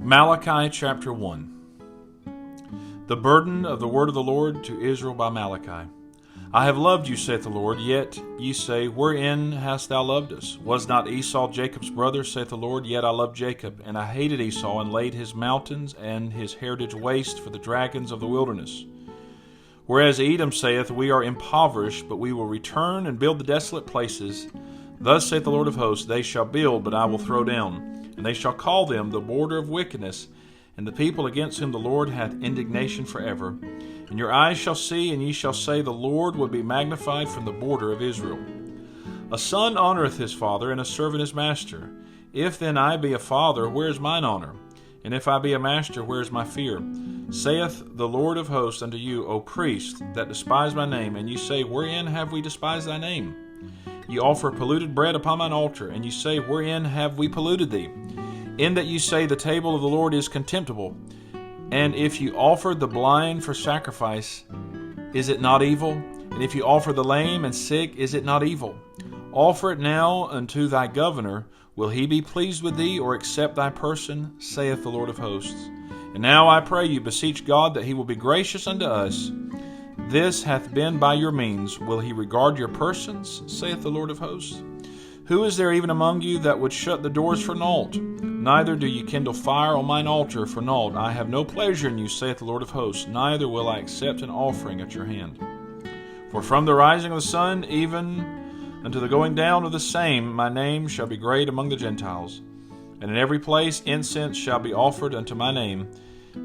Malachi chapter 1. The burden of the word of the Lord to Israel by Malachi. I have loved you, saith the Lord, yet ye say, wherein hast thou loved us? Was not Esau Jacob's brother, saith the Lord? Yet I loved Jacob, and I hated Esau, and laid his mountains and his heritage waste for the dragons of the wilderness. Whereas Edom saith, we are impoverished, but we will return and build the desolate places. Thus saith the Lord of hosts, they shall build, but I will throw down. And they shall call them the border of wickedness, and the people against whom the Lord hath indignation forever. And your eyes shall see, and ye shall say, the Lord would be magnified from the border of Israel. A son honoureth his father, and a servant his master. If then I be a father, where is mine honour? And if I be a master, where is my fear? Saith the Lord of hosts unto you, O priests, that despise my name, and ye say, wherein have we despised thy name? Ye offer polluted bread upon mine altar, and ye say, wherein have we polluted thee? In that ye say, the table of the Lord is contemptible. And if ye offer the blind for sacrifice, is it not evil? And if ye offer the lame and sick, is it not evil? Offer it now unto thy governor. Will he be pleased with thee, or accept thy person? Saith the Lord of hosts. And now I pray you, beseech God that he will be gracious unto us. This hath been by your means. Will he regard your persons? Saith the Lord of hosts. Who is there even among you that would shut the doors for naught? Neither do ye kindle fire on mine altar for naught. I have no pleasure in you, saith the Lord of hosts, neither will I accept an offering at your hand. For from the rising of the sun even unto the going down of the same, my name shall be great among the Gentiles. And in every place incense shall be offered unto my name,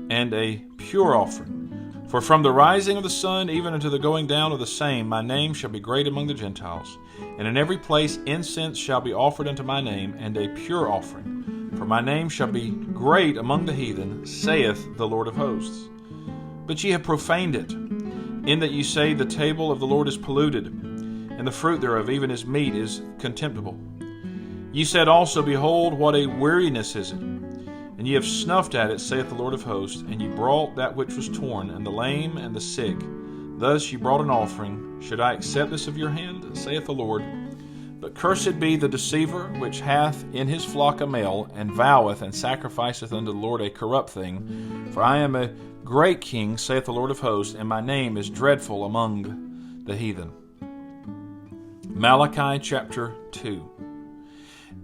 and a pure offering. For from the rising of the sun even unto the going down of the same, my name shall be great among the Gentiles. And in every place incense shall be offered unto my name, and a pure offering. For my name shall be great among the heathen, saith the Lord of hosts. But ye have profaned it, in that ye say, the table of the Lord is polluted, and the fruit thereof, even his meat, is contemptible. Ye said also, behold, what a weariness is it! And ye have snuffed at it, saith the Lord of hosts, and ye brought that which was torn, and the lame, and the sick. Thus ye brought an offering. Should I accept this of your hand? Saith the Lord. But cursed be the deceiver, which hath in his flock a male, and voweth and sacrificeth unto the Lord a corrupt thing. For I am a great king, saith the Lord of hosts, and my name is dreadful among the heathen. Malachi chapter 2.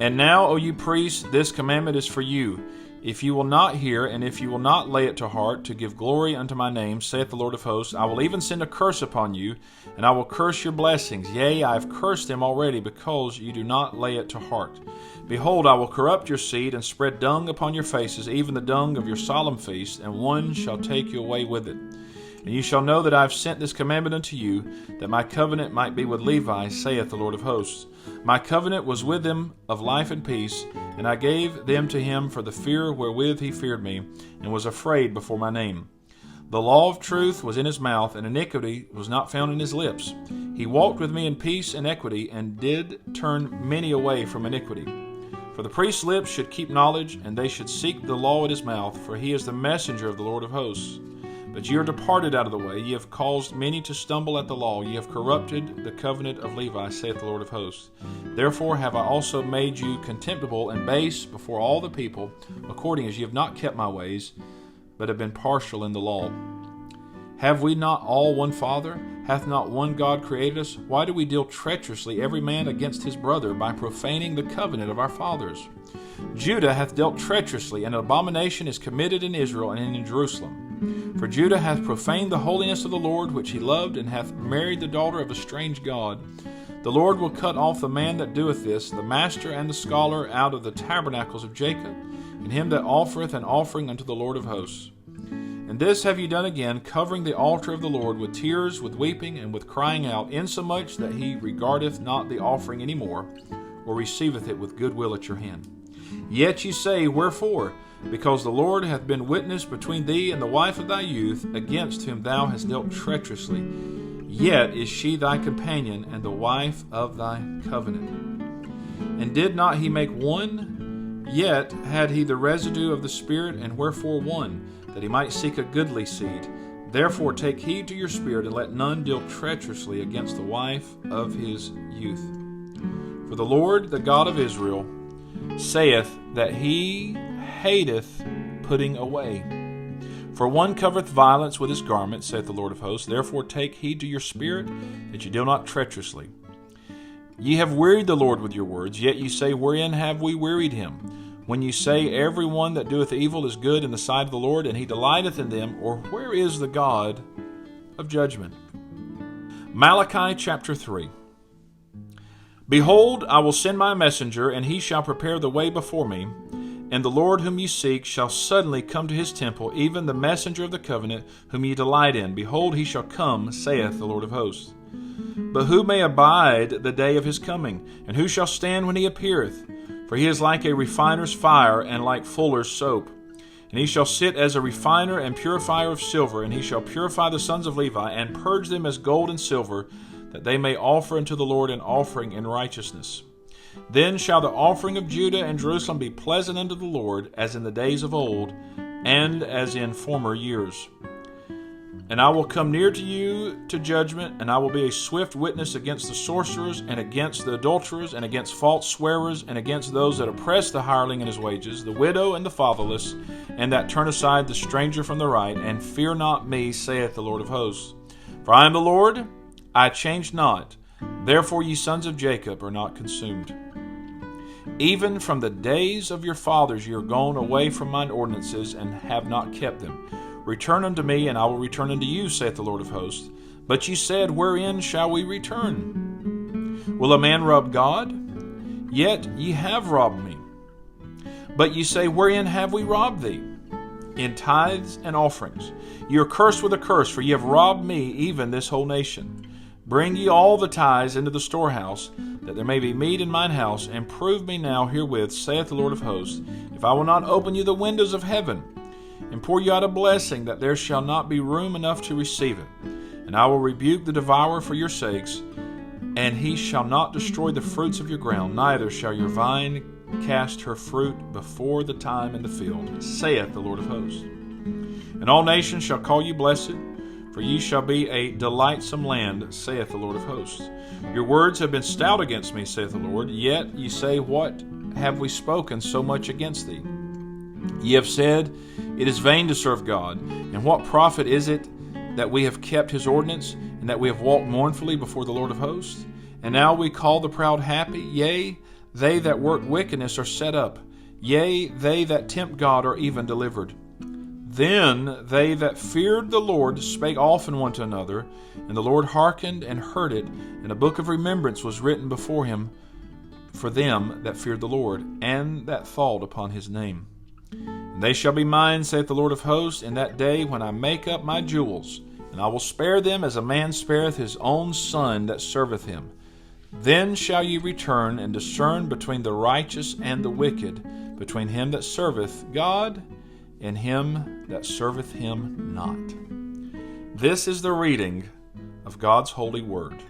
And now, O you priests, this commandment is for you. If you will not hear, and if you will not lay it to heart, to give glory unto my name, saith the Lord of hosts, I will even send a curse upon you, and I will curse your blessings. Yea, I have cursed them already, because you do not lay it to heart. Behold, I will corrupt your seed, and spread dung upon your faces, even the dung of your solemn feast, and one shall take you away with it. And you shall know that I have sent this commandment unto you, that my covenant might be with Levi, saith the Lord of hosts. My covenant was with them of life and peace, and I gave them to him for the fear wherewith he feared me, and was afraid before my name. The law of truth was in his mouth, and iniquity was not found in his lips. He walked with me in peace and equity, and did turn many away from iniquity. For the priest's lips should keep knowledge, and they should seek the law at his mouth, for he is the messenger of the Lord of hosts. But ye are departed out of the way, ye have caused many to stumble at the law, ye have corrupted the covenant of Levi, saith the Lord of hosts. Therefore have I also made you contemptible and base before all the people, according as ye have not kept my ways, but have been partial in the law. Have we not all one Father? Hath not one God created us? Why do we deal treacherously every man against his brother, by profaning the covenant of our fathers? Judah hath dealt treacherously, and an abomination is committed in Israel and in Jerusalem. For Judah hath profaned the holiness of the Lord, which he loved, and hath married the daughter of a strange god. The Lord will cut off the man that doeth this, the master and the scholar, out of the tabernacles of Jacob, and him that offereth an offering unto the Lord of hosts. And this have ye done again, covering the altar of the Lord with tears, with weeping, and with crying out, insomuch that he regardeth not the offering any more, or receiveth it with good will at your hand. Yet ye say, wherefore? Because the Lord hath been witness between thee and the wife of thy youth, against whom thou hast dealt treacherously. Yet is she thy companion, and the wife of thy covenant. And did not he make one? Yet had he the residue of the Spirit, and wherefore one? That he might seek a goodly seed. Therefore take heed to your spirit, and let none deal treacherously against the wife of his youth. For the Lord, the God of Israel, saith that he hateth putting away. For one covereth violence with his garment, saith the Lord of hosts. Therefore take heed to your spirit, that ye deal not treacherously. Ye have wearied the Lord with your words, yet ye say, Wherein have we wearied him? When ye say, Every one that doeth evil is good in the sight of the Lord, and he delighteth in them, or where is the God of judgment? Malachi chapter 3. Behold, I will send my messenger, and he shall prepare the way before me. And the Lord whom ye seek shall suddenly come to his temple, even the messenger of the covenant whom ye delight in. Behold, he shall come, saith the Lord of hosts. But who may abide the day of his coming? And who shall stand when he appeareth? For he is like a refiner's fire, and like fuller's soap. And he shall sit as a refiner and purifier of silver, and he shall purify the sons of Levi, and purge them as gold and silver, that they may offer unto the Lord an offering in righteousness. Then shall the offering of Judah and Jerusalem be pleasant unto the Lord, as in the days of old, and as in former years. And I will come near to you to judgment, and I will be a swift witness against the sorcerers, and against the adulterers, and against false swearers, and against those that oppress the hireling in his wages, the widow and the fatherless, and that turn aside the stranger from the right, and fear not me, saith the Lord of hosts. For I am the Lord, I change not. Therefore ye sons of Jacob are not consumed. Even from the days of your fathers ye are gone away from mine ordinances, and have not kept them. Return unto me, and I will return unto you, saith the Lord of hosts. But ye said, Wherein shall we return? Will a man rob God? Yet ye have robbed me. But ye say, Wherein have we robbed thee? In tithes and offerings. Ye are cursed with a curse, for ye have robbed me, even this whole nation. Bring ye all the tithes into the storehouse, that there may be meat in mine house, and prove me now herewith, saith the Lord of hosts, if I will not open you the windows of heaven, and pour you out a blessing, that there shall not be room enough to receive it. And I will rebuke the devourer for your sakes, and he shall not destroy the fruits of your ground, neither shall your vine cast her fruit before the time in the field, saith the Lord of hosts. And all nations shall call you blessed, for ye shall be a delightsome land, saith the Lord of hosts. Your words have been stout against me, saith the Lord. Yet ye say, What have we spoken so much against thee? Ye have said, It is vain to serve God. And what profit is it that we have kept his ordinance, and that we have walked mournfully before the Lord of hosts? And now we call the proud happy. Yea, they that work wickedness are set up. Yea, they that tempt God are even delivered. Then they that feared the Lord spake often one to another, and the Lord hearkened and heard it, and a book of remembrance was written before him for them that feared the Lord, and that thought upon his name. And they shall be mine, saith the Lord of hosts, in that day when I make up my jewels, and I will spare them as a man spareth his own son that serveth him. Then shall ye return and discern between the righteous and the wicked, between him that serveth God and him that serveth him not. This is the reading of God's holy word.